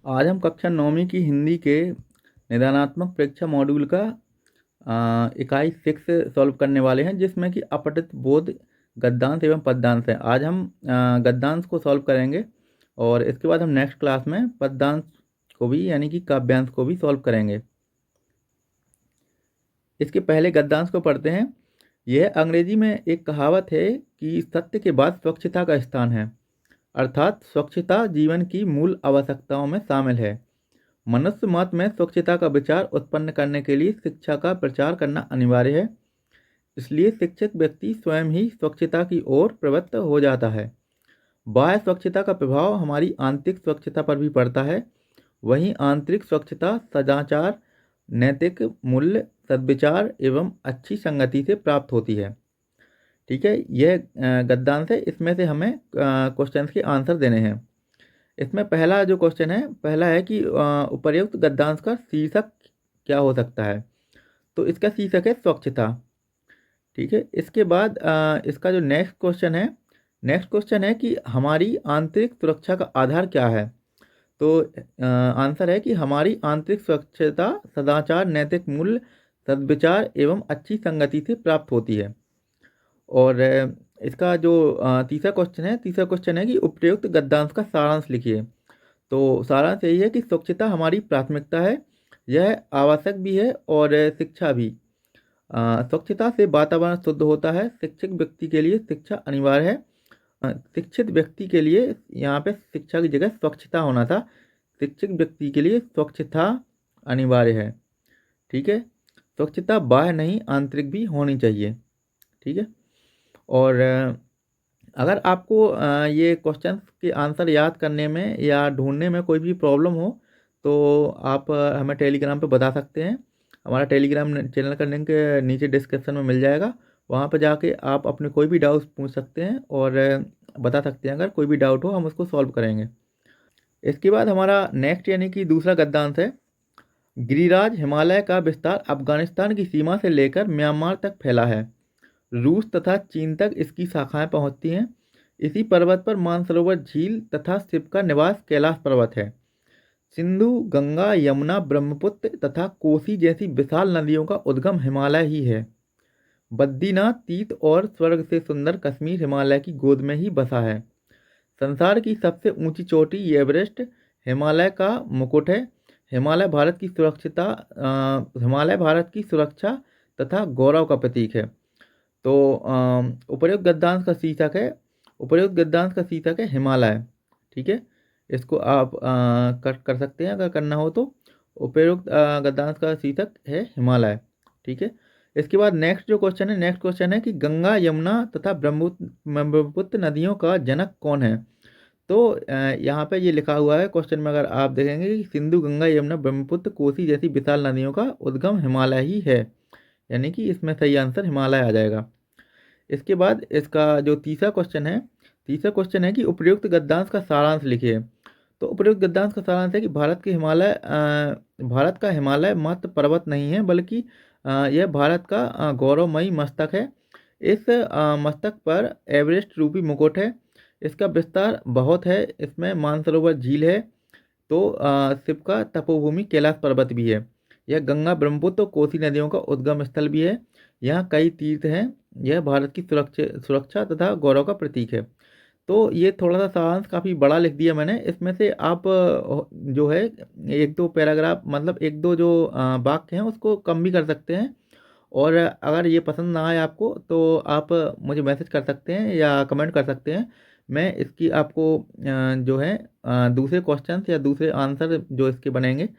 आज हम कक्षा 9वीं की हिंदी के निदानात्मक परीक्षा मॉड्यूल का इकाई 6 सॉल्व करने वाले हैं, जिसमें कि अपठित बोध, गद्यांश एवं पद्यांश है। आज हम गद्यांश को सॉल्व करेंगे और इसके बाद हम नेक्स्ट क्लास में पद्यांश को भी यानी कि काव्यांश को भी सॉल्व करेंगे। इसके पहले गद्यांश को पढ़ते हैं। यह अंग्रेजी में एक कहावत है कि सत्य के बाद स्वच्छता का स्थान है, अर्थात स्वच्छता जीवन की मूल आवश्यकताओं में शामिल है। मनुष्य मत में स्वच्छता का विचार उत्पन्न करने के लिए शिक्षा का प्रचार करना अनिवार्य है। इसलिए शिक्षित व्यक्ति स्वयं ही स्वच्छता की ओर प्रवृत्त हो जाता है। बाह्य स्वच्छता का प्रभाव हमारी आंतरिक स्वच्छता पर भी पड़ता है। वहीं आंतरिक स्वच्छता सदाचार, नैतिक मूल्य, सद्विचार एवं अच्छी संगति से प्राप्त होती है। ठीक है, यह गद्यांश है। इसमें से हमें क्वेश्चंस के आंसर देने हैं। इसमें पहला जो क्वेश्चन है, पहला है कि उपर्युक्त गद्यांश का शीर्षक क्या हो सकता है। तो इसका शीर्षक है स्वच्छता। ठीक है, इसके बाद इसका जो नेक्स्ट क्वेश्चन है कि हमारी आंतरिक सुरक्षा का आधार क्या है। तो आंसर है कि हमारी आंतरिक स्वच्छता सदाचार, नैतिक मूल्य, सद्विचार एवं अच्छी संगति से प्राप्त होती है। और इसका जो तीसरा क्वेश्चन है कि उपर्युक्त गद्यांश का सारांश लिखिए। तो सारांश यही है कि स्वच्छता हमारी प्राथमिकता है, यह आवश्यक भी है और शिक्षा भी। स्वच्छता से वातावरण शुद्ध होता है। शिक्षित व्यक्ति के लिए शिक्षा अनिवार्य है। शिक्षित व्यक्ति के लिए यहाँ पे शिक्षा की जगह स्वच्छता होना था। शिक्षित व्यक्ति के लिए स्वच्छता अनिवार्य है। ठीक है, स्वच्छता बाह्य नहीं आंतरिक भी होनी चाहिए। ठीक है, और अगर आपको ये क्वेश्चन के आंसर याद करने में या ढूंढने में कोई भी प्रॉब्लम हो तो आप हमें टेलीग्राम पे बता सकते हैं। हमारा टेलीग्राम चैनल का लिंक नीचे डिस्क्रिप्शन में मिल जाएगा। वहाँ पर जाके आप अपने कोई भी डाउट पूछ सकते हैं और बता सकते हैं। अगर कोई भी डाउट हो हम उसको सॉल्व करेंगे। इसके बाद हमारा नेक्स्ट यानी कि दूसरा गद्यांश है। गिरिराज हिमालय का विस्तार अफगानिस्तान की सीमा से लेकर म्यांमार तक फैला है। रूस तथा चीन तक इसकी शाखाएं पहुंचती हैं। इसी पर्वत पर मानसरोवर झील तथा शिव का निवास कैलाश पर्वत है। सिंधु, गंगा, यमुना, ब्रह्मपुत्र तथा कोसी जैसी विशाल नदियों का उद्गम हिमालय ही है। बद्रीनाथ तीर्थ और स्वर्ग से सुंदर कश्मीर हिमालय की गोद में ही बसा है। संसार की सबसे ऊंची चोटी एवरेस्ट हिमालय का मुकुट है। हिमालय भारत की सुरक्षा तथा गौरव का प्रतीक है। तो उपर्युक्त गद्यांश का शीर्षक है हिमालय। ठीक है, इसको आप कर सकते हैं अगर करना हो तो। उपर्युक्त गद्यांश का शीर्षक है हिमालय। ठीक है, इसके बाद नेक्स्ट क्वेश्चन है कि गंगा, यमुना तथा ब्रह्मपुत्र नदियों का जनक कौन है। तो यहाँ पे ये लिखा हुआ है क्वेश्चन में, अगर आप देखेंगे कि सिंधु, गंगा, यमुना, ब्रह्मपुत्र, कोसी जैसी विशाल नदियों का उद्गम हिमालय ही है, यानी कि इसमें सही आंसर हिमालय आ जाएगा। इसके बाद इसका जो तीसरा क्वेश्चन है कि उपर्युक्त गद्यांश का सारांश लिखिए। तो उपर्युक्त गद्यांश का सारांश है कि भारत का हिमालय मात्र पर्वत नहीं है, बल्कि यह भारत का गौरवमयी मस्तक है। इस मस्तक पर एवरेस्ट रूपी मुकुट है। इसका विस्तार बहुत है। इसमें मानसरोवर झील है। तो शिव का तपोभूमि कैलाश पर्वत भी है। यह गंगा, ब्रह्मपुत्र और कोसी नदियों का उद्गम स्थल भी है। यहाँ कई तीर्थ हैं। यह भारत की सुरक्षा तथा गौरव का प्रतीक है। तो ये थोड़ा सा सारांश काफ़ी बड़ा लिख दिया मैंने। इसमें से आप जो है एक दो पैराग्राफ, मतलब एक दो जो वाक्य हैं उसको कम भी कर सकते हैं। और अगर ये पसंद ना आए आपको तो आप मुझे मैसेज कर सकते हैं या कमेंट कर सकते हैं। मैं इसकी आपको जो है दूसरे क्वेश्चन या दूसरे आंसर जो इसके बनेंगे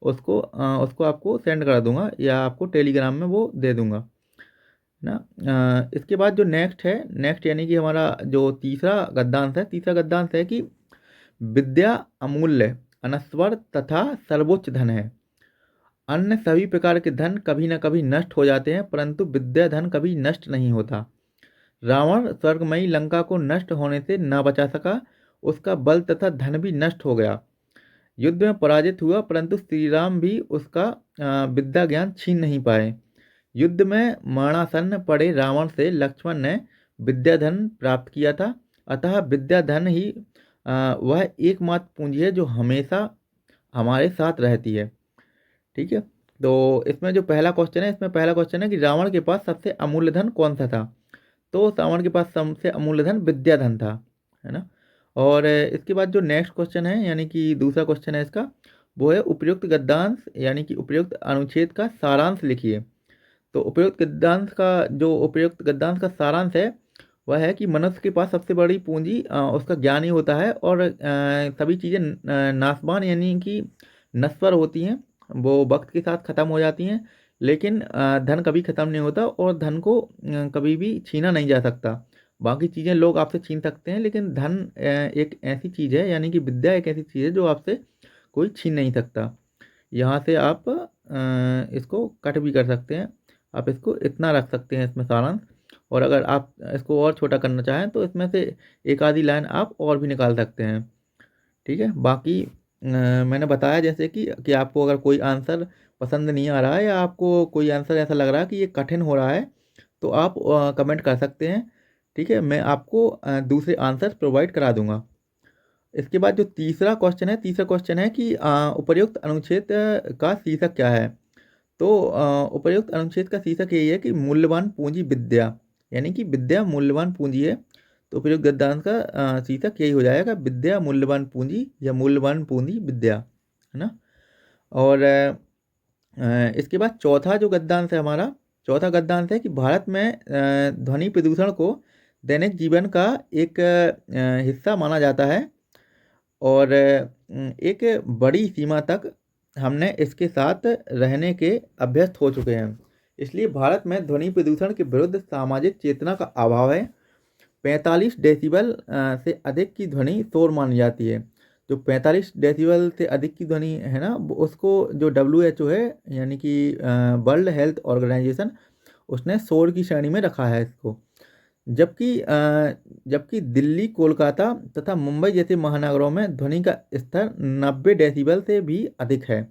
उसको आपको सेंड कर दूंगा या आपको टेलीग्राम में वो दे दूंगा ना। इसके बाद जो नेक्स्ट यानी कि हमारा जो तीसरा गद्यांश है कि विद्या अमूल्य, अनस्वर तथा सर्वोच्च धन है। अन्य सभी प्रकार के धन कभी न कभी नष्ट हो जाते हैं, परंतु विद्या धन कभी नष्ट नहीं होता। रावण स्वर्गमयी लंका को नष्ट होने से न बचा सका। उसका बल तथा धन भी नष्ट हो गया। युद्ध में पराजित हुआ, परंतु श्री राम भी उसका विद्या ज्ञान छीन नहीं पाए। युद्ध में मरणासन्न पड़े रावण से लक्ष्मण ने विद्याधन प्राप्त किया था। अतः विद्याधन ही वह एकमात्र पूंजी है जो हमेशा हमारे साथ रहती है। ठीक है, तो इसमें जो पहला क्वेश्चन है कि रावण के पास सबसे अमूल्य धन कौन सा था। तो रावण के पास सबसे अमूल्य धन विद्या धन था, है ना। और इसके बाद जो नेक्स्ट क्वेश्चन है, यानी कि दूसरा क्वेश्चन है इसका, वो है उपयुक्त गद्यांश यानी कि उपयुक्त अनुच्छेद का सारांश लिखिए। तो उपयुक्त गद्यांश का सारांश है वह है कि मनुष्य के पास सबसे बड़ी पूंजी उसका ज्ञान ही होता है, और सभी चीज़ें नासवान यानी कि नश्वर होती हैं, वो वक्त के साथ ख़त्म हो जाती हैं। लेकिन धन कभी ख़त्म नहीं होता, और धन को कभी भी छीना नहीं जा सकता। बाकी चीज़ें लोग आपसे छीन सकते हैं, लेकिन धन एक ऐसी चीज़ है, यानी कि विद्या एक ऐसी चीज़ है जो आपसे कोई छीन नहीं सकता। यहाँ से आप इसको कट भी कर सकते हैं, आप इसको इतना रख सकते हैं इसमें सारांश। और अगर आप इसको और छोटा करना चाहें तो इसमें से एक आधी लाइन आप और भी निकाल सकते हैं। ठीक है, बाकी मैंने बताया जैसे कि आपको अगर कोई आंसर पसंद नहीं आ रहा है, या आपको कोई आंसर ऐसा लग रहा है कि ये कठिन हो रहा है, तो आप कमेंट कर सकते हैं। ठीक है, मैं आपको दूसरे आंसर प्रोवाइड करा दूंगा। इसके बाद जो तीसरा क्वेश्चन है कि उपर्युक्त अनुच्छेद का शीर्षक क्या है। तो उपर्युक्त अनुच्छेद का शीर्षक यही है कि मूल्यवान पूंजी विद्या, यानी कि विद्या मूल्यवान पूंजी है। तो उपयुक्त गद्यांश का शीर्षक यही हो जाएगा, विद्या मूल्यवान पूंजी या मूल्यवान पूंजी विद्या, है ना। और इसके बाद चौथा जो गद्यांश है हमारा, चौथा गद्यांश है कि भारत में ध्वनि प्रदूषण को दैनिक जीवन का एक हिस्सा माना जाता है, और एक बड़ी सीमा तक हमने इसके साथ रहने के अभ्यस्त हो चुके हैं। इसलिए भारत में ध्वनि प्रदूषण के विरुद्ध सामाजिक चेतना का अभाव है। 45 डेसिबल से अधिक की ध्वनि शोर मानी जाती है। जो 45 डेसिबल से अधिक की ध्वनि है ना, उसको जो WHO है, यानी कि वर्ल्ड हेल्थ ऑर्गेनाइजेशन, उसने शोर की श्रेणी में रखा है इसको। जबकि दिल्ली, कोलकाता तथा मुंबई जैसे महानगरों में ध्वनि का स्तर 90 डेसिबल से भी अधिक है।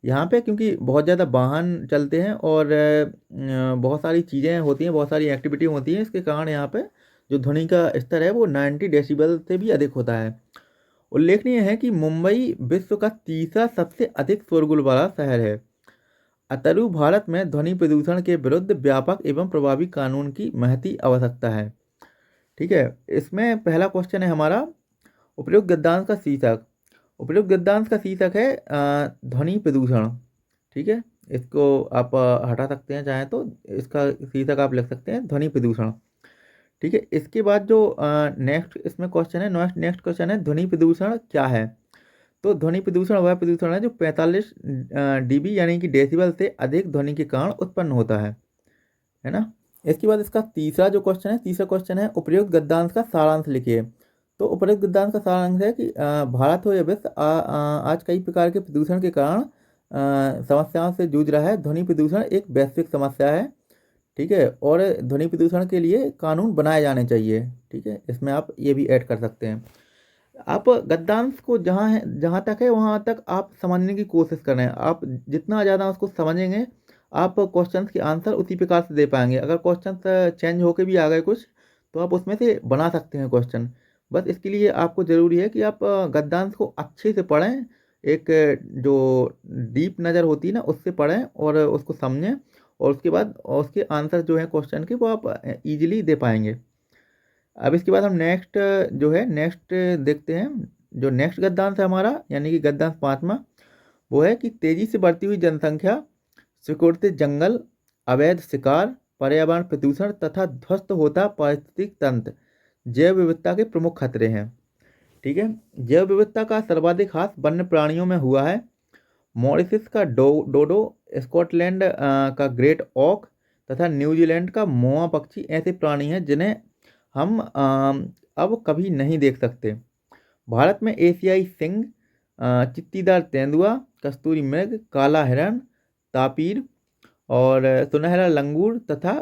यहाँ पे क्योंकि बहुत ज़्यादा वाहन चलते हैं, और बहुत सारी चीज़ें होती हैं, बहुत सारी एक्टिविटी होती हैं, इसके कारण यहाँ पे जो ध्वनि का स्तर है वो 90 डेसिबल से भी अधिक होता है। उल्लेखनीय है कि मुंबई विश्व का तीसरा सबसे अधिक शोरगुल वाला शहर है। अतरु भारत में ध्वनि प्रदूषण के विरुद्ध व्यापक एवं प्रभावी कानून की महती आवश्यकता है। ठीक है, इसमें पहला क्वेश्चन है हमारा, उपयुक्त गद्यांश का शीर्षक। उपयुक्त गद्यांश का शीर्षक है ध्वनि प्रदूषण। ठीक है, इसको आप हटा सकते हैं चाहें तो, इसका शीर्षक आप लिख सकते हैं ध्वनि प्रदूषण। ठीक है, इसके बाद जो नेक्स्ट इसमें क्वेश्चन है, नेक्स्ट क्वेश्चन है ध्वनि प्रदूषण क्या है। तो ध्वनि प्रदूषण वह प्रदूषण है जो 45 dB यानी कि डेसिबल से अधिक ध्वनि के कारण उत्पन्न होता है ना। इसके बाद इसका तीसरा क्वेश्चन है उपयुक्त गद्यांश का सारांश लिखिए। तो उपयुक्त गद्यांश का सारांश है कि भारत हो या विश्व आज कई प्रकार के प्रदूषण के कारण समस्याओं से जूझ रहा है। ध्वनि प्रदूषण एक वैश्विक समस्या है। ठीक है, और ध्वनि प्रदूषण के लिए कानून बनाए जाने चाहिए। ठीक है, इसमें आप ये भी ऐड कर सकते हैं। आप गद्यांश को जहाँ तक है वहाँ तक आप समझने की कोशिश करें। आप जितना ज़्यादा उसको समझेंगे, आप क्वेश्चंस के आंसर उसी प्रकार से दे पाएंगे। अगर क्वेश्चंस चेंज होके भी आ गए कुछ, तो आप उसमें से बना सकते हैं क्वेश्चन। बस इसके लिए आपको ज़रूरी है कि आप गद्यांश को अच्छे से पढ़ें, एक जो डीप नज़र होती है ना, उससे पढ़ें और उसको समझें, और उसके बाद उसके आंसर जो है क्वेश्चन के, वो आप ईजिली दे पाएंगे। अब इसके बाद हम नेक्स्ट देखते हैं। जो नेक्स्ट गद्यांश है हमारा, यानी कि गद्यांश पाँचवा, वो है कि तेजी से बढ़ती हुई जनसंख्या, सिकुड़ते जंगल, अवैध शिकार, पर्यावरण प्रदूषण तथा ध्वस्त होता पारिस्थितिक तंत्र जैव विविधता के प्रमुख खतरे हैं। ठीक है, जैव विविधता का सर्वाधिक ह्रास वन्य प्राणियों में हुआ है। मॉरिशस का डोडो, स्कॉटलैंड का ग्रेट ऑक तथा न्यूजीलैंड का मोआ पक्षी ऐसे प्राणी हैं जिन्हें हम अब कभी नहीं देख सकते। भारत में एशियाई सिंह, चित्तीदार तेंदुआ, कस्तूरी मृग, काला हिरण, तापीर और सुनहरा लंगूर तथा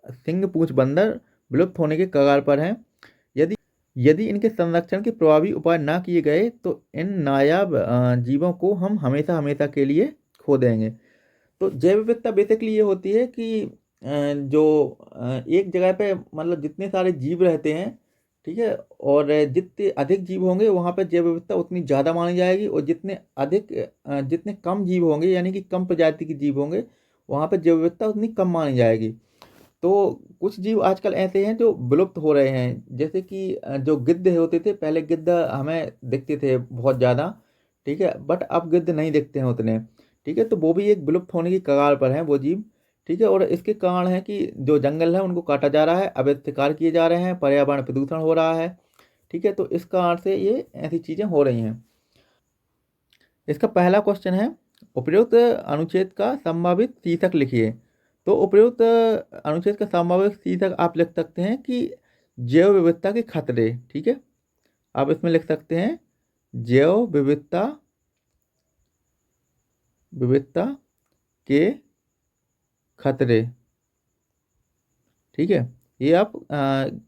सिंह पूंछ बंदर विलुप्त होने के कगार पर हैं। यदि यदि इनके संरक्षण के प्रभावी उपाय ना किए गए तो इन नायाब जीवों को हम हमेशा हमेशा के लिए खो देंगे। तो जैव विविधता बेसिकली ये होती है कि जो एक जगह पे मतलब जितने सारे जीव रहते हैं, ठीक है। और जितने अधिक जीव होंगे वहाँ पर जैव विविधता उतनी ज़्यादा मानी जाएगी, और जितने कम जीव होंगे यानी कि कम प्रजाति के जीव होंगे वहाँ पर जैव विविधता उतनी कम मानी जाएगी। तो कुछ जीव आजकल ऐसे हैं जो विलुप्त हो रहे हैं, जैसे कि जो गिद्ध होते थे पहले, गिद्ध हमें दिखते थे बहुत ज़्यादा, ठीक है, बट अब गिद्ध नहीं दिखते हैं उतने, ठीक है। तो वो भी एक विलुप्त होने की कगार पर हैं वो जीव, ठीक है। और इसके कारण है कि जो जंगल है उनको काटा जा रहा है, अवैध शिकार किए जा रहे हैं, पर्यावरण प्रदूषण हो रहा है, ठीक है। तो इस कारण से ये ऐसी चीज़ें हो रही हैं। इसका पहला क्वेश्चन है, उपयुक्त अनुच्छेद का संभावित शीर्षक लिखिए। तो उपयुक्त अनुच्छेद का संभावित शीर्षक आप लिख सकते हैं कि जैव विविधता के खतरे, ठीक है। आप इसमें लिख सकते हैं जैव विविधता विविधता के खतरे, ठीक है। ये आप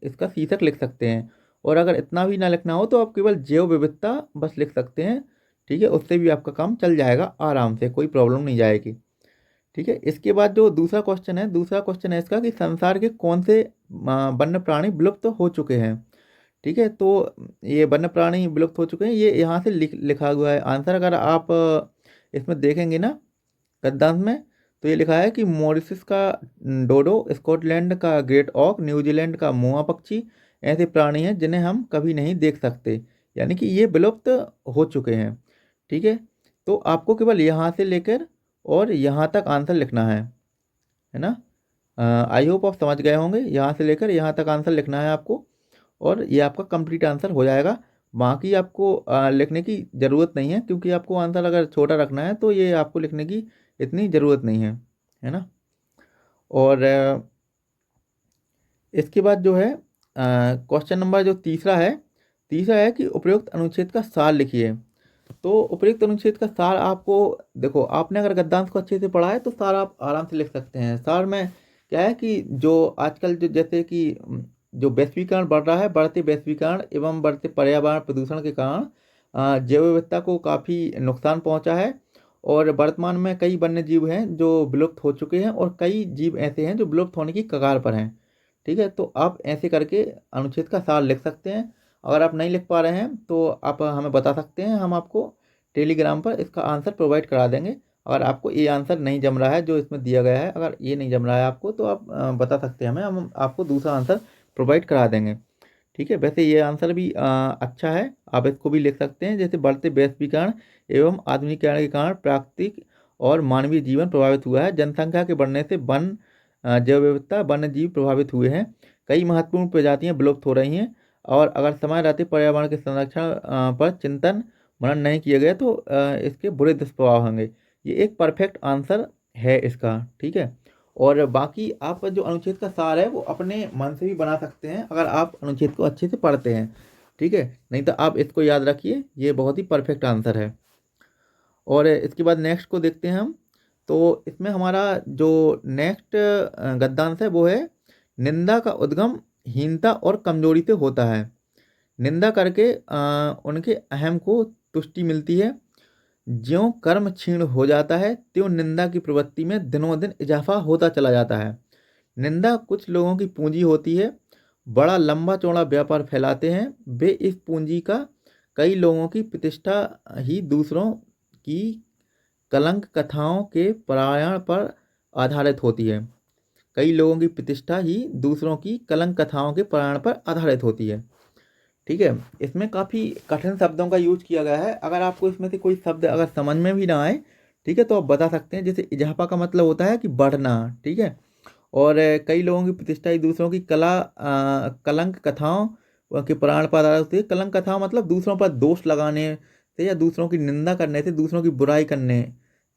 इसका शीर्षक लिख सकते हैं। और अगर इतना भी ना लिखना हो तो आप केवल जैव विविधता बस लिख सकते हैं, ठीक है। उससे भी आपका काम चल जाएगा आराम से, कोई प्रॉब्लम नहीं जाएगी, ठीक है। इसके बाद जो दूसरा क्वेश्चन है इसका कि संसार के कौन से वन्य प्राणी विलुप्त हो चुके हैं, ठीक है। तो ये वन्य प्राणी विलुप्त हो चुके हैं, ये यहाँ से लिखा हुआ है आंसर। अगर आप इसमें देखेंगे ना गद्यांश में, तो ये लिखा है कि मॉरिशस का डोडो, स्कॉटलैंड का ग्रेट ऑक, न्यूजीलैंड का मोआ पक्षी ऐसे प्राणी हैं जिन्हें हम कभी नहीं देख सकते, यानी कि ये विलुप्त हो चुके हैं, ठीक है। तो आपको केवल यहाँ से लेकर और यहाँ तक आंसर लिखना है ना। आई होप आप समझ गए होंगे, यहाँ से लेकर यहाँ तक आंसर लिखना है आपको, और ये आपका कंप्लीट आंसर हो जाएगा। बाकी आपको लिखने की ज़रूरत नहीं है, क्योंकि आपको आंसर अगर छोटा रखना है तो ये आपको लिखने की इतनी ज़रूरत नहीं है ना। और इसके बाद जो है क्वेश्चन नंबर जो तीसरा है कि उपयुक्त अनुच्छेद का सार लिखिए। तो उपयुक्त अनुच्छेद का सार आपको, देखो आपने अगर गद्यांश को अच्छे से पढ़ा है तो सार आप आराम से लिख सकते हैं। सार में क्या है कि जो आजकल जो जैसे कि जो वैश्वीकरण बढ़ रहा है, बढ़ते वैश्वीकरण एवं बढ़ते पर्यावरण प्रदूषण के कारण जैव विविधता को काफ़ी नुकसान पहुंचा है। और वर्तमान में कई वन्य जीव हैं जो विलुप्त हो चुके हैं, और कई जीव ऐसे हैं जो विलुप्त होने की कगार पर हैं, ठीक है। तो आप ऐसे करके अनुच्छेद का सार लिख सकते हैं। अगर आप नहीं लिख पा रहे हैं तो आप हमें बता सकते हैं, हम आपको टेलीग्राम पर इसका आंसर प्रोवाइड करा देंगे। अगर आपको ये आंसर नहीं जम रहा है जो इसमें दिया गया है, अगर ये नहीं जम रहा है आपको, तो आप बता सकते हैं हमें, हम आपको दूसरा आंसर प्रोवाइड करा देंगे, ठीक है। वैसे ये आंसर भी अच्छा है, आप इसको भी लिख सकते हैं। जैसे बढ़ते वैश्वीकरण एवं आधुनिकीकरण के कारण प्राकृतिक और मानवीय जीवन प्रभावित हुआ है। जनसंख्या के बढ़ने से जैव विविधता वन्य जीव प्रभावित हुए हैं। कई महत्वपूर्ण प्रजातियां विलुप्त हो रही हैं। और अगर समय रहते पर्यावरण के संरक्षण पर चिंतन मनन नहीं किया गया तो इसके बुरे दुष्प्रभाव होंगे। ये एक परफेक्ट आंसर है इसका, ठीक है। और बाकी आप जो अनुच्छेद का सार है वो अपने मन से भी बना सकते हैं, अगर आप अनुच्छेद को अच्छे से पढ़ते हैं, ठीक है। नहीं तो आप इसको याद रखिए, ये बहुत ही परफेक्ट आंसर है। और इसके बाद नेक्स्ट को देखते हैं हम। तो इसमें हमारा जो नेक्स्ट गद्यांश है वो है, निंदा का उद्गम हीनता और कमजोरी से होता है। निंदा करके उनके अहम को तुष्टि मिलती है। ज्यों कर्म क्षीण हो जाता है त्यों निंदा की प्रवृत्ति में दिनों दिन इजाफा होता चला जाता है। निंदा कुछ लोगों की पूंजी होती है, बड़ा लंबा चौड़ा व्यापार फैलाते हैं। वे इस पूंजी का कई लोगों की प्रतिष्ठा ही दूसरों की कलंक कथाओं के पारायण पर आधारित होती है। कई लोगों की प्रतिष्ठा ही दूसरों की कलंक कथाओं के पारायण पर आधारित होती है, ठीक है। इसमें काफ़ी कठिन शब्दों का यूज किया गया है। अगर आपको इसमें से कोई शब्द अगर समझ में भी ना आए, ठीक है, तो आप बता सकते हैं। जैसे इजाफा का मतलब होता है कि बढ़ना, ठीक है। और कई लोगों की प्रतिष्ठा ही दूसरों की कलंक कथाओं के पुराण पर आधारित होती है। कलंक कथाओं मतलब दूसरों पर दोष लगाने से या दूसरों की निंदा करने से, दूसरों की बुराई करने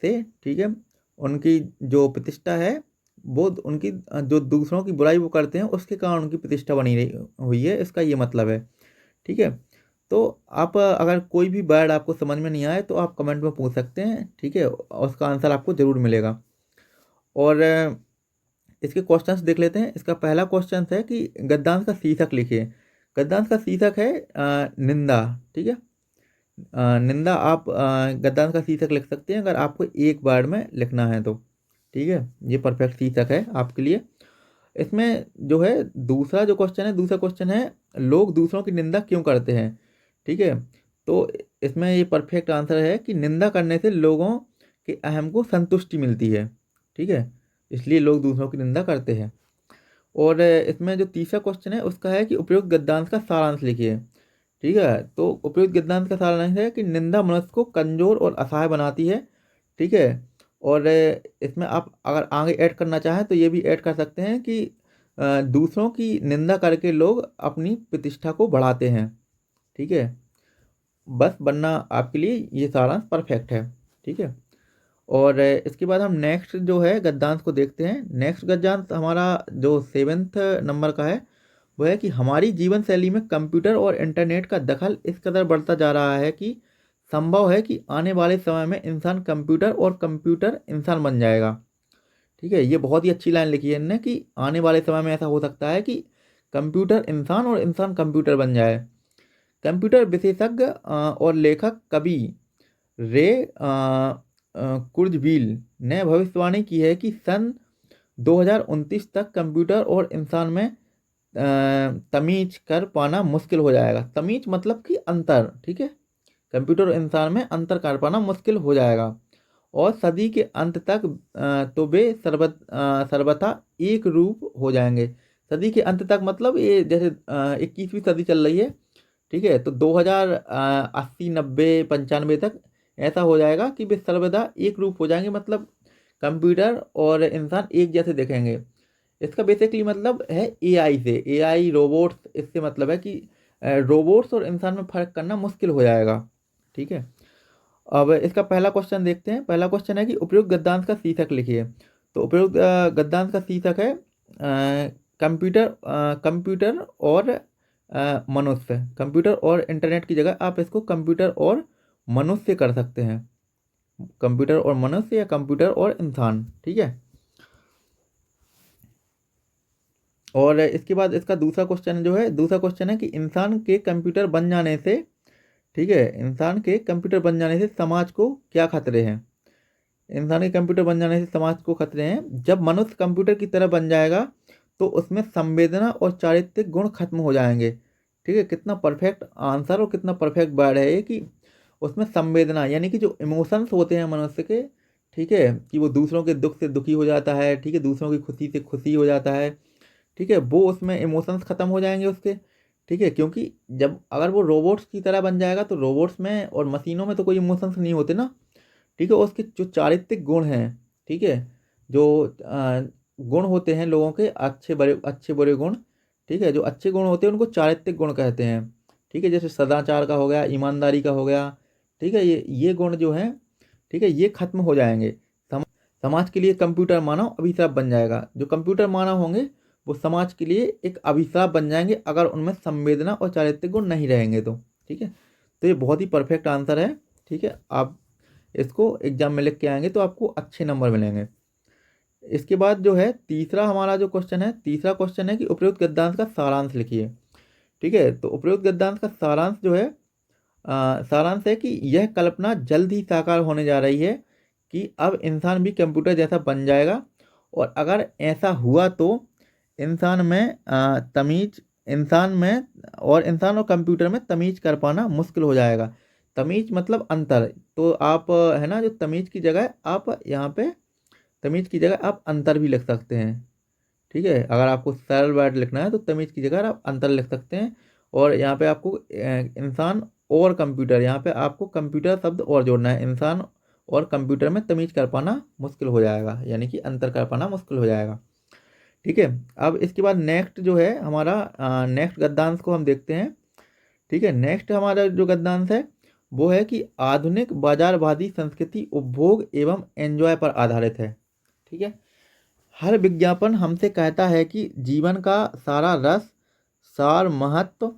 से, ठीक है। उनकी जो प्रतिष्ठा है वो उनकी जो दूसरों की बुराई वो करते हैं उसके कारण उनकी प्रतिष्ठा बनी रही हुई है, इसका ये मतलब है, ठीक है। तो आप अगर कोई भी वर्ड आपको समझ में नहीं आए तो आप कमेंट में पूछ सकते हैं, ठीक है, और उसका आंसर आपको ज़रूर मिलेगा। और इसके क्वेश्चंस देख लेते हैं। इसका पहला क्वेश्चन है कि गद्यांश का शीर्षक लिखिए। गद्यांश का शीर्षक है निंदा, ठीक है। निंदा आप गद्यांश का शीर्षक लिख सकते हैं अगर आपको एक वर्ड में लिखना है तो, ठीक है। ये परफेक्ट शीर्षक है आपके लिए। इसमें जो है दूसरा जो क्वेश्चन है, दूसरा क्वेश्चन है लोग दूसरों की निंदा क्यों करते हैं। ठीक है, तो इसमें ये परफेक्ट आंसर है कि निंदा करने से लोगों के अहम को संतुष्टि मिलती है। ठीक है, इसलिए लोग दूसरों की निंदा करते हैं। और इसमें जो तीसरा क्वेश्चन है उसका है कि उपयुक्त गद्यांश का सारांश लिखिए। ठीक है, तो उपयुक्त गद्यांश का सारांश है कि निंदा मनुष्य को कमजोर और असहाय बनाती है। ठीक है, और इसमें आप अगर आगे ऐड करना चाहें तो ये भी ऐड कर सकते हैं कि दूसरों की निंदा करके लोग अपनी प्रतिष्ठा को बढ़ाते हैं। ठीक है, बस बनना आपके लिए ये सारांश परफेक्ट है। ठीक है, और इसके बाद हम नेक्स्ट जो है गद्यांश को देखते हैं। नेक्स्ट गद्यांश हमारा जो 7वें नंबर का है वो है कि हमारी जीवन शैली में कंप्यूटर और इंटरनेट का दखल इस कदर बढ़ता जा रहा है कि संभव है कि आने वाले समय में इंसान कंप्यूटर और कंप्यूटर इंसान बन जाएगा। ठीक है, ये बहुत ही अच्छी लाइन लिखी है इनने कि आने वाले समय में ऐसा हो सकता है कि कंप्यूटर इंसान और इंसान कंप्यूटर बन जाए। कंप्यूटर विशेषज्ञ और लेखक कवि रे कुर्जबील ने भविष्यवाणी की है कि सन 2029 तक कंप्यूटर और इंसान में तमीज कर पाना मुश्किल हो जाएगा। तमीज मतलब कि अंतर। ठीक है, कंप्यूटर और इंसान में अंतर कर पाना मुश्किल हो जाएगा और सदी के अंत तक तो वे सर्वथा एक रूप हो जाएंगे। सदी के अंत तक मतलब ये जैसे 21वीं सदी चल रही है। ठीक है, तो 2080 90 95 तक ऐसा हो जाएगा कि वे सर्वदा एक रूप हो जाएंगे, मतलब कंप्यूटर और इंसान एक जैसे दिखेंगे। इसका बेसिकली मतलब है एआई से, एआई रोबोट्स, इससे मतलब है कि रोबोट्स और इंसान में फर्क करना मुश्किल हो जाएगा। ठीक है, अब इसका पहला क्वेश्चन देखते हैं। पहला क्वेश्चन है कि उपयुक्त गद्यांश का शीर्षक लिखिए। तो उपयुक्त गद्यांश का शीर्षक है कंप्यूटर और मनुष्य। कंप्यूटर और इंटरनेट की जगह आप इसको कंप्यूटर और मनुष्य कर सकते हैं। कंप्यूटर और मनुष्य या कंप्यूटर और इंसान। ठीक है, और इसके बाद इसका दूसरा क्वेश्चन जो है, दूसरा क्वेश्चन है कि इंसान के कंप्यूटर बन जाने से, ठीक है, इंसान के कंप्यूटर बन जाने से समाज को क्या खतरे हैं। इंसान के कंप्यूटर बन जाने से समाज को खतरे हैं। जब मनुष्य कंप्यूटर की तरह बन जाएगा तो उसमें संवेदना और चारित्रिक गुण खत्म हो जाएंगे। ठीक है, कितना परफेक्ट आंसर और कितना परफेक्ट वर्ड है ये कि उसमें संवेदना यानी कि जो इमोशंस होते हैं मनुष्य के, ठीक है, कि वो दूसरों के दुख से दुखी हो जाता है, ठीक है, दूसरों की खुशी से खुशी हो जाता है। ठीक है, वो उसमें इमोशंस खत्म हो जाएंगे उसके। ठीक है, क्योंकि जब अगर वो रोबोट्स की तरह बन जाएगा तो रोबोट्स में और मशीनों में तो कोई इमोशंस नहीं होते ना। ठीक है, उसके जो चारित्रिक गुण हैं, ठीक है, जो गुण होते हैं लोगों के अच्छे बुरे गुण, ठीक है, जो अच्छे गुण होते हैं उनको चारित्रिक गुण कहते हैं। ठीक है, जैसे सदाचार का हो गया, ईमानदारी का हो गया। ठीक है, ये गुण जो हैं, ठीक है, ये खत्म हो जाएंगे। समाज के लिए कंप्यूटर मानव अभिशाप बन जाएगा। जो कंप्यूटर मानव होंगे वो समाज के लिए एक अभिशाप बन जाएंगे अगर उनमें संवेदना और चारित्रिक गुण नहीं रहेंगे तो। ठीक है, तो ये बहुत ही परफेक्ट आंसर है। ठीक है, आप इसको एग्जाम में लिख के आएंगे तो आपको अच्छे नंबर मिलेंगे। इसके बाद जो है तीसरा हमारा जो क्वेश्चन है, तीसरा क्वेश्चन है कि उपयुक्त गद्यांश का सारांश लिखिए। ठीक है, तो उपयुक्त गद्यांश का सारांश जो है सारांश है कि यह कल्पना जल्द ही साकार होने जा रही है कि अब इंसान भी कंप्यूटर जैसा बन जाएगा, और अगर ऐसा हुआ तो इंसान में तमीज इंसान में और इंसान और कंप्यूटर में तमीज कर पाना मुश्किल हो जाएगा। तमीज मतलब अंतर। तो आप है ना, जो तमीज की जगह आप यहाँ पे तमीज की जगह आप अंतर भी लिख सकते हैं। ठीक है, अगर आपको सरल वर्ड लिखना है तो तमीज की जगह आप अंतर लिख सकते हैं। और यहाँ पे आपको इंसान और कंप्यूटर, यहाँ पे आपको कंप्यूटर शब्द और जोड़ना है। इंसान और कंप्यूटर में तमीज कर पाना मुश्किल हो जाएगा, यानी कि अंतर कर पाना मुश्किल हो जाएगा। ठीक है, अब इसके बाद नेक्स्ट जो है हमारा नेक्स्ट गद्यांश को हम देखते हैं। ठीक है, नेक्स्ट हमारा जो गद्यांश है वो है कि आधुनिक बाजारवादी संस्कृति उपभोग एवं एंजॉय पर आधारित है। ठीक है, हर विज्ञापन हमसे कहता है कि जीवन का सारा रस, सार महत्व,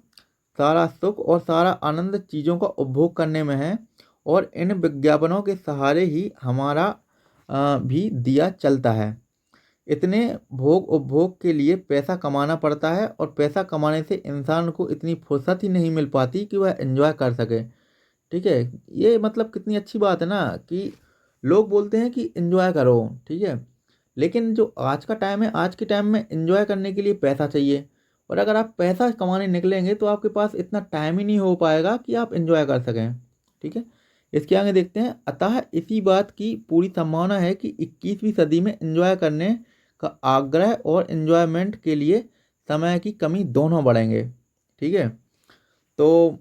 सारा सुख और सारा आनंद चीज़ों का उपभोग करने में है, और इन विज्ञापनों के सहारे ही हमारा भी दिया चलता है। इतने भोग उपभोग के लिए पैसा कमाना पड़ता है, और पैसा कमाने से इंसान को इतनी फुर्सत ही नहीं मिल पाती कि वह एंजॉय कर सके। ठीक है, ये मतलब कितनी अच्छी बात है ना कि लोग बोलते हैं कि एंजॉय करो। ठीक है, लेकिन जो आज का टाइम है, आज के टाइम में एंजॉय करने के लिए पैसा चाहिए, और अगर आप पैसा कमाने निकलेंगे तो आपके पास इतना टाइम ही नहीं हो पाएगा कि आप एंजॉय कर सकें। ठीक है, इसके आगे देखते हैं। अतः इसी बात की पूरी संभावना है कि 21वीं सदी में एंजॉय करने का आग्रह और एंजॉयमेंट के लिए समय की कमी दोनों बढ़ेंगे। ठीक है, तो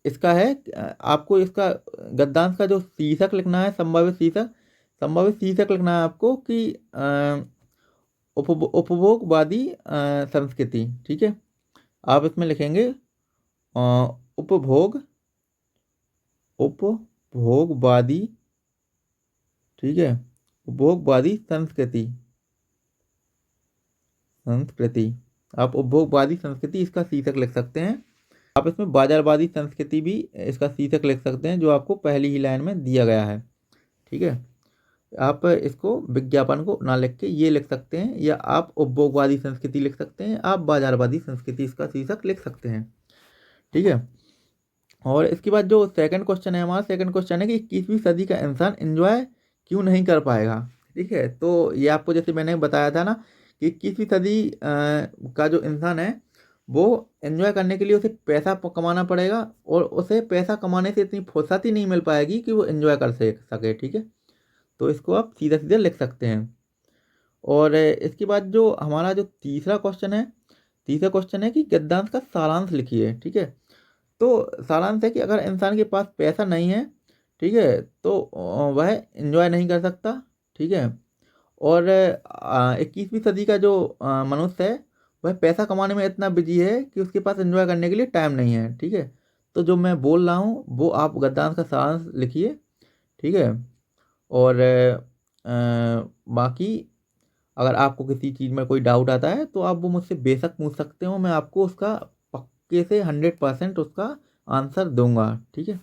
इसका है आपको इसका गद्यांश का जो शीर्षक लिखना है, संभावित शीर्षक लिखना है आपको कि उपभोगवादी संस्कृति। ठीक है, आप इसमें लिखेंगे उपभोगवादी, ठीक है, उपभोगवादी संस्कृति। आप उपभोगवादी संस्कृति इसका शीर्षक लिख सकते हैं। आप इसमें बाजारवादी संस्कृति भी इसका शीर्षक लिख सकते हैं, जो आपको पहली ही लाइन में दिया गया है। ठीक है, आप इसको विज्ञापन को ना लिख के ये लिख सकते हैं, या आप उपभोगवादी संस्कृति लिख सकते हैं, आप बाजारवादी संस्कृति इसका शीर्षक लिख सकते हैं। ठीक है, और इसके बाद जो सेकंड क्वेश्चन है, हमारा सेकंड क्वेश्चन है कि 21वीं सदी का इंसान एंजॉय क्यों नहीं कर पाएगा। ठीक है, तो ये आपको जैसे मैंने बताया था ना कि 21वीं सदी का जो इंसान है वो एंजॉय करने के लिए उसे पैसा कमाना पड़ेगा, और उसे पैसा कमाने से इतनी फुर्सत ही नहीं मिल पाएगी कि वो एंजॉय कर सके। ठीक है, तो इसको आप सीधा सीधा लिख सकते हैं। और इसके बाद जो हमारा जो तीसरा क्वेश्चन है कि गद्यांश का सारांश लिखिए। ठीक है, तो सारांश है कि अगर इंसान के पास पैसा नहीं है, ठीक है, तो वह एंजॉय नहीं कर सकता। ठीक है, और 21वीं सदी का जो मनुष्य है वह पैसा कमाने में इतना बिजी है कि उसके पास एंजॉय करने के लिए टाइम नहीं है। ठीक है, तो जो मैं बोल रहा हूँ वो आप गद्यांश का सारांश लिखिए। ठीक है, और बाकी अगर आपको किसी चीज़ में कोई डाउट आता है तो आप वो मुझसे बेशक पूछ सकते हो, मैं आपको उसका पक्के से 100% उसका आंसर दूंगा। ठीक है,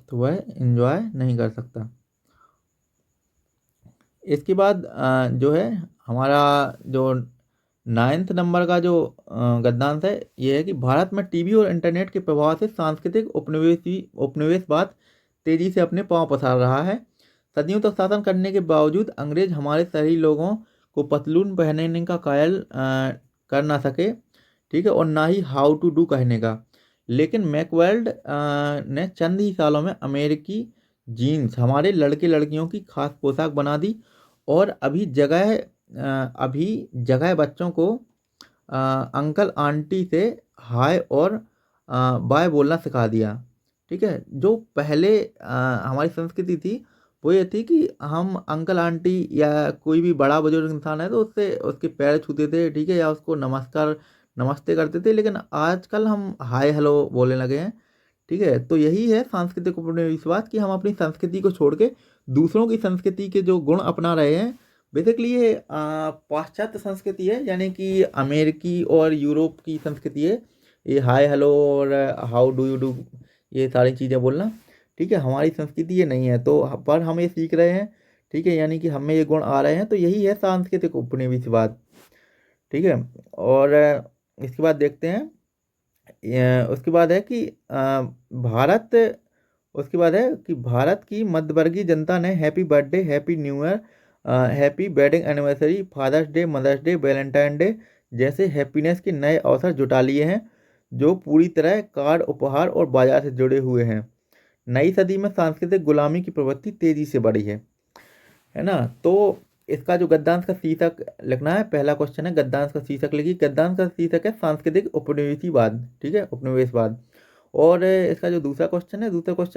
तो वह एंजॉय नहीं कर सकता। इसके बाद जो है हमारा जो 9th नंबर का जो गद्यांश है ये है कि भारत में टीवी और इंटरनेट के प्रभाव से सांस्कृतिक उपनिवेशवाद तेजी से अपने पांव पसार रहा है। सदियों तक शासन करने के बावजूद अंग्रेज हमारे शहरी लोगों को पतलून पहनने का कायल कर ना सके। ठीक है, और ना ही हाउ टू डू कहने का। लेकिन मैकवेल्ड ने चंद ही सालों में अमेरिकी जीन्स हमारे लड़के लड़कियों की खास पोशाक बना दी, और अभी जगह बच्चों को अंकल आंटी से हाय और बाय बोलना सिखा दिया। ठीक है, जो पहले हमारी संस्कृति थी वो ये थी कि हम अंकल आंटी या कोई भी बड़ा बुजुर्ग इंसान है तो उससे उसके पैर छूते थे। ठीक है, या उसको नमस्ते करते थे, लेकिन आजकल हम हाय हेलो बोलने लगे हैं। ठीक है, तो यही है सांस्कृतिक उपनिवेशवाद कि हम अपनी संस्कृति को छोड़ के दूसरों की संस्कृति के जो गुण अपना रहे हैं। बेसिकली ये पाश्चात्य संस्कृति है, यानी कि अमेरिकी और यूरोप की संस्कृति है ये हाय हेलो और हाउ डू यू डू ये सारी चीज़ें बोलना। ठीक है, हमारी संस्कृति ये नहीं है, तो पर हम ये सीख रहे हैं। ठीक है, यानी कि हमें ये गुण आ रहे हैं, तो यही है सांस्कृतिक उपनिवेशवाद। ठीक है, और इसके बाद देखते हैं उसके बाद है कि भारत उसके बाद है कि भारत की मध्यवर्गीय जनता ने happy birthday, happy New Year, happy wedding anniversary, Father's Day, Mother's Day, Valentine Day जैसे हैप्पीनेस के नए अवसर जुटा लिए हैं, जो पूरी तरह कार्ड, उपहार और बाजार से जुड़े हुए हैं। नई सदी में सांस्कृतिक गुलामी की प्रवृत्ति तेजी से बढ़ी है ना। तो इसका जो गद्यांश का शीर्षक लिखना है, पहला क्वेश्चन है गद्यांश का शीर्षक लिखिए। गद्यांश का शीर्षक है सांस्कृतिक उपनिवेशवाद। ठीक है, उपनिवेशवाद। और इसका जो दूसरा क्वेश्चन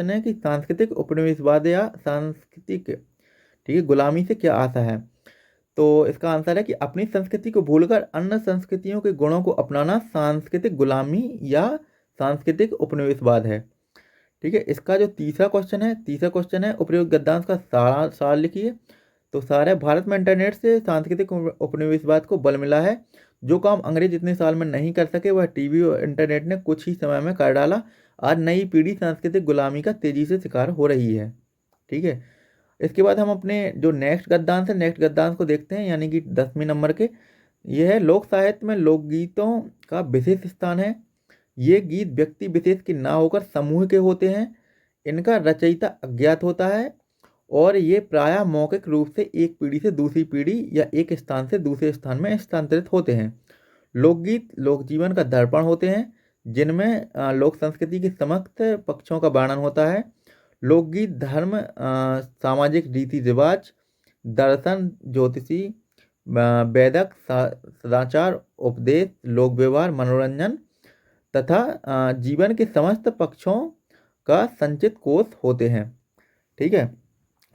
है कि सांस्कृतिक उपनिवेशवाद या सांस्कृतिक, ठीक है, गुलामी से क्या आता है। तो इसका आंसर है कि अपनी संस्कृति को भूलकर अन्य संस्कृतियों के गुणों को अपनाना सांस्कृतिक गुलामी या सांस्कृतिक उपनिवेशवाद है। ठीक है, इसका जो तीसरा क्वेश्चन है उपयुक्त गद्यांश का सार लिखिए। तो सार है भारत में इंटरनेट से सांस्कृतिक उपनिवेशवाद को बल मिला है। जो काम अंग्रेज इतने साल में नहीं कर सके वह टीवी और इंटरनेट ने कुछ ही समय में कर डाला। आज नई पीढ़ी सांस्कृतिक गुलामी का तेजी से शिकार हो रही है। ठीक है, इसके बाद हम अपने जो नेक्स्ट गद्यांश को देखते हैं, यानी कि 10वें नंबर के। यह है लोक साहित्य में लोकगीतों का विशेष स्थान है। ये गीत व्यक्ति विशेष के ना होकर समूह के होते हैं। इनका रचयिता अज्ञात होता है और ये प्रायः मौखिक रूप से एक पीढ़ी से दूसरी पीढ़ी या एक स्थान से दूसरे स्थान में स्थानांतरित होते हैं। लोकगीत लोक जीवन का दर्पण होते हैं, जिनमें लोक संस्कृति के समस्त पक्षों का वर्णन होता है। लोकगीत धर्म, सामाजिक रीति रिवाज, दर्शन, ज्योतिषी, वेदक, सदाचार, उपदेश, लोक व्यवहार, मनोरंजन तथा जीवन के समस्त पक्षों का संचित कोष होते हैं। ठीक है।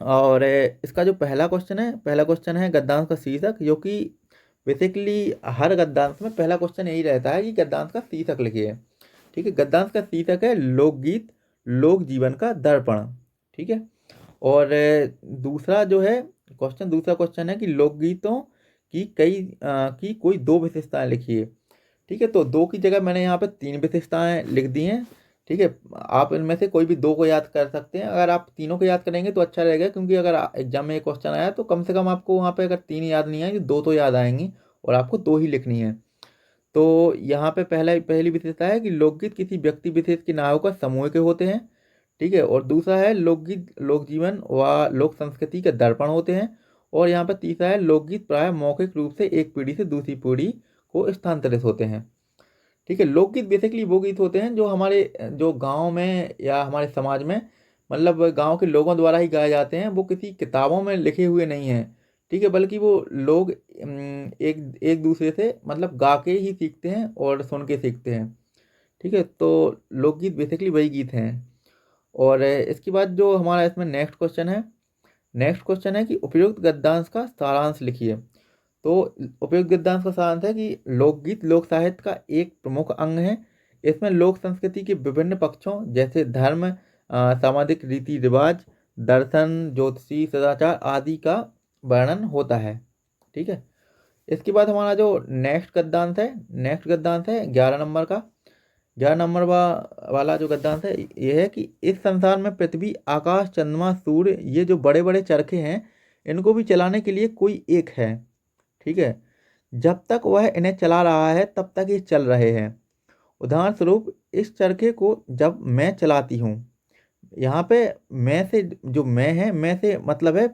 और इसका जो पहला क्वेश्चन है गद्यांश का शीर्षक, जो कि बेसिकली हर गद्यांश में पहला क्वेश्चन यही रहता है कि गद्यांश का शीर्षक लिखिए। ठीक है। गद्यांश का शीर्षक है लोकगीत लोक जीवन का दर्पण। ठीक है। और दूसरा क्वेश्चन है कि लोकगीतों की कोई दो विशेषताएं लिखिए। ठीक है। तो दो की जगह मैंने यहाँ पे 3 विशेषताएं लिख दी हैं। ठीक है। आप इनमें से कोई भी 2 को याद कर सकते हैं। अगर आप तीनों को याद करेंगे तो अच्छा रहेगा, क्योंकि अगर एग्जाम में एक क्वेश्चन आया तो कम से कम आपको वहाँ पे अगर 3 याद नहीं आएंगे 2 तो याद आएंगी, और आपको 2 ही लिखनी है। तो यहाँ पे पहली विशेषता है कि लोकगीत किसी व्यक्ति विशेष के नाम का समूह के होते हैं। ठीक है। और दूसरा है लोकगीत लोक जीवन व लोक संस्कृति के दर्पण होते हैं। और यहाँ पर तीसरा है लोकगीत प्राय मौखिक रूप से एक पीढ़ी से दूसरी पीढ़ी को स्थानांतरित होते हैं। ठीक है। लोकगीत बेसिकली वो गीत होते हैं जो हमारे जो गांव में या हमारे समाज में, मतलब गांव के लोगों द्वारा ही गाए जाते हैं। वो किसी किताबों में लिखे हुए नहीं हैं। ठीक है। बल्कि वो लोग एक एक दूसरे से मतलब गा के ही सीखते हैं और सुन के सीखते हैं। ठीक है। तो लोकगीत बेसिकली वही गीत हैं। और इसके बाद जो हमारा इसमें नेक्स्ट क्वेश्चन है कि उपयुक्त गद्यांश का सारांश लिखिए। तो उपयुक्त गद्यांश का सारांश है कि लोकगीत लोक साहित्य का एक प्रमुख अंग है। इसमें लोक संस्कृति के विभिन्न पक्षों जैसे धर्म, सामाजिक रीति रिवाज, दर्शन, ज्योतिषी, सदाचार आदि का वर्णन होता है। ठीक है। इसके बाद हमारा जो नेक्स्ट गद्यांश है 11 नंबर का। 11 नंबर वाला जो गद्यांश है ये है कि इस संसार में पृथ्वी, आकाश, चंद्रमा, सूर्य, ये जो बड़े बड़े चरखे हैं, इनको भी चलाने के लिए कोई एक है। ठीक है। जब तक वह इन्हें चला रहा है तब तक ये चल रहे हैं। उदाहरण स्वरूप इस चरखे को जब मैं चलाती हूँ, यहाँ पे मैं से जो मैं से मतलब है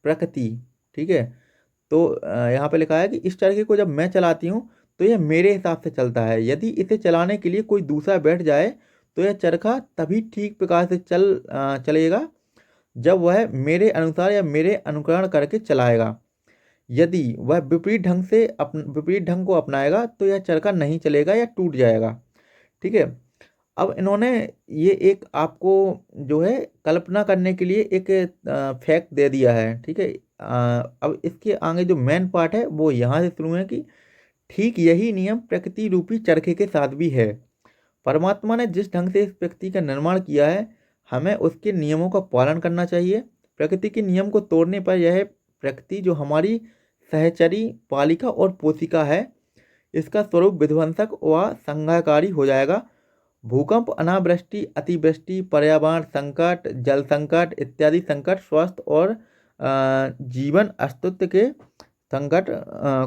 प्रकृति। ठीक है। तो यहाँ पे लिखा है कि इस चरखे को जब मैं चलाती हूँ तो यह मेरे हिसाब से चलता है। यदि इसे चलाने के लिए कोई दूसरा बैठ जाए तो यह चरखा तभी ठीक प्रकार से चलेगा जब वह मेरे अनुसार या मेरे अनुकरण करके चलाएगा। यदि वह विपरीत ढंग को अपनाएगा तो यह चरखा नहीं चलेगा या टूट जाएगा। ठीक है। अब इन्होंने ये एक आपको जो है कल्पना करने के लिए एक फैक्ट दे दिया है। ठीक है। अब इसके आगे जो मेन पार्ट है वो यहाँ से शुरू है कि ठीक यही नियम प्रकृति रूपी चरखे के साथ भी है। परमात्मा ने जिस ढंग से इस प्रकृति का निर्माण किया है, हमें उसके नियमों का पालन करना चाहिए। प्रकृति के नियम को तोड़ने पर यह प्रकृति जो हमारी सहचरी, पालिका और पोषिका है, इसका स्वरूप विध्वंसक व संहारकारी हो जाएगा। भूकंप, अनावृष्टि, अतिवृष्टि, पर्यावरण संकट, जल संकट इत्यादि संकट स्वास्थ्य और जीवन अस्तित्व के संकट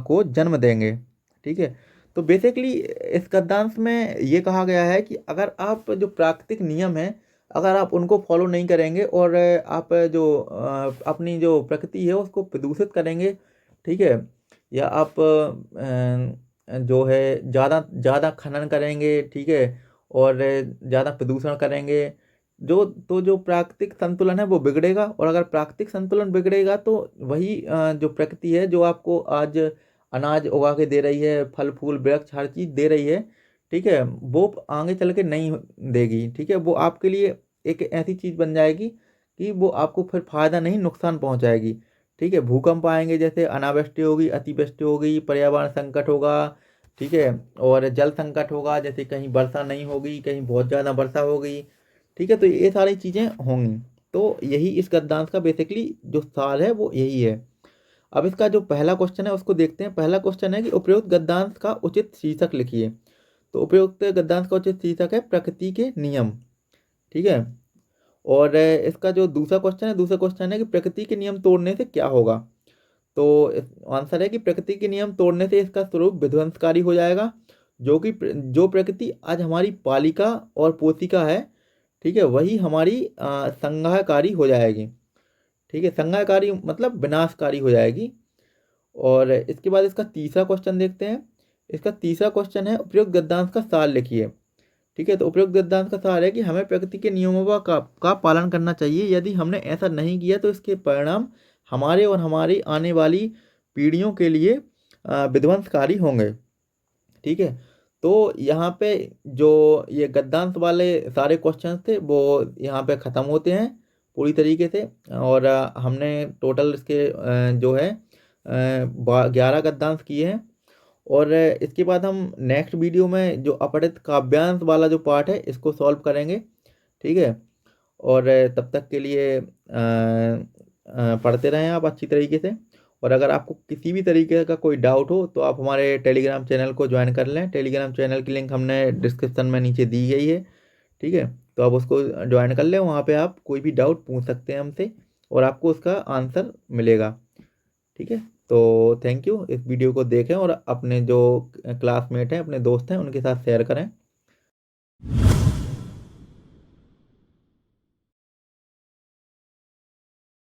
को जन्म देंगे। ठीक है। तो बेसिकली इस गद्यांश में ये कहा गया है कि अगर आप जो प्राकृतिक नियम है, अगर आप उनको फॉलो नहीं करेंगे और आप जो अपनी जो प्रकृति है उसको प्रदूषित करेंगे, ठीक है, या आप जो है ज़्यादा खनन करेंगे, ठीक है, और ज़्यादा प्रदूषण करेंगे, जो प्राकृतिक संतुलन है वो बिगड़ेगा। और अगर प्राकृतिक संतुलन बिगड़ेगा तो वही जो प्रकृति है जो आपको आज अनाज उगा के दे रही है, फल फूल वृक्ष हर चीज़ दे रही है, ठीक है, वो आगे चल के नहीं देगी। ठीक है। वो आपके लिए एक ऐसी चीज़ बन जाएगी कि वो आपको फिर फायदा नहीं नुकसान पहुंचाएगी। ठीक है। भूकंप आएंगे, जैसे अनावृष्टि होगी, अतिवृष्टि होगी, पर्यावरण संकट होगा, ठीक है, और जल संकट होगा, जैसे कहीं वर्षा नहीं होगी, कहीं बहुत ज़्यादा वर्षा हो गई। ठीक है। तो ये सारी चीज़ें होंगी। तो यही इस गद्यांश का बेसिकली जो सार है वो यही है। अब इसका जो पहला क्वेश्चन है उसको देखते हैं। पहला क्वेश्चन है कि उपयुक्त गद्यांश का उचित शीर्षक लिखिए। तो उपयुक्त गद्यांश का उचित शीर्षक है प्रकृति के नियम। ठीक है। और इसका जो दूसरा क्वेश्चन है कि प्रकृति के नियम तोड़ने से क्या होगा। तो आंसर है कि प्रकृति के नियम तोड़ने से इसका स्वरूप विध्वंसकारी हो जाएगा। जो प्रकृति आज हमारी पालिका और पोषिका है, ठीक है, वही हमारी संहारकारी हो जाएगी। ठीक है, संहारकारी मतलब विनाशकारी हो जाएगी। और इसके बाद इसका तीसरा क्वेश्चन देखते हैं। इसका तीसरा क्वेश्चन है, उपयुक्त गद्यांश का सार लिखिए। ठीक है, तो उपयुक्त गद्यांश का सार है कि हमें प्रकृति के नियमों का पालन करना चाहिए। यदि हमने ऐसा नहीं किया तो इसके परिणाम हमारे और हमारी आने वाली पीढ़ियों के लिए विध्वंसकारी होंगे। ठीक है, तो यहाँ पे जो ये गद्यांश वाले सारे क्वेश्चंस थे वो यहाँ पे ख़त्म होते हैं पूरी तरीके से। और हमने टोटल इसके जो है 11 गद्यांश किए हैं। और इसके बाद हम नेक्स्ट वीडियो में जो अपठित काव्यांश वाला जो पार्ट है इसको सॉल्व करेंगे। ठीक है, और तब तक के लिए पढ़ते रहें आप अच्छी तरीके से। और अगर आपको किसी भी तरीके का कोई डाउट हो तो आप हमारे टेलीग्राम चैनल को ज्वाइन कर लें। टेलीग्राम चैनल की लिंक हमने डिस्क्रिप्शन में नीचे दी गई है। ठीक है, तो आप उसको ज्वाइन कर लें, वहाँ पे आप कोई भी डाउट पूछ सकते हैं हमसे और आपको उसका आंसर मिलेगा। ठीक है, तो थैंक यू। इस वीडियो को देखें और अपने जो क्लासमेट हैं, अपने दोस्त हैं, उनके साथ शेयर करें।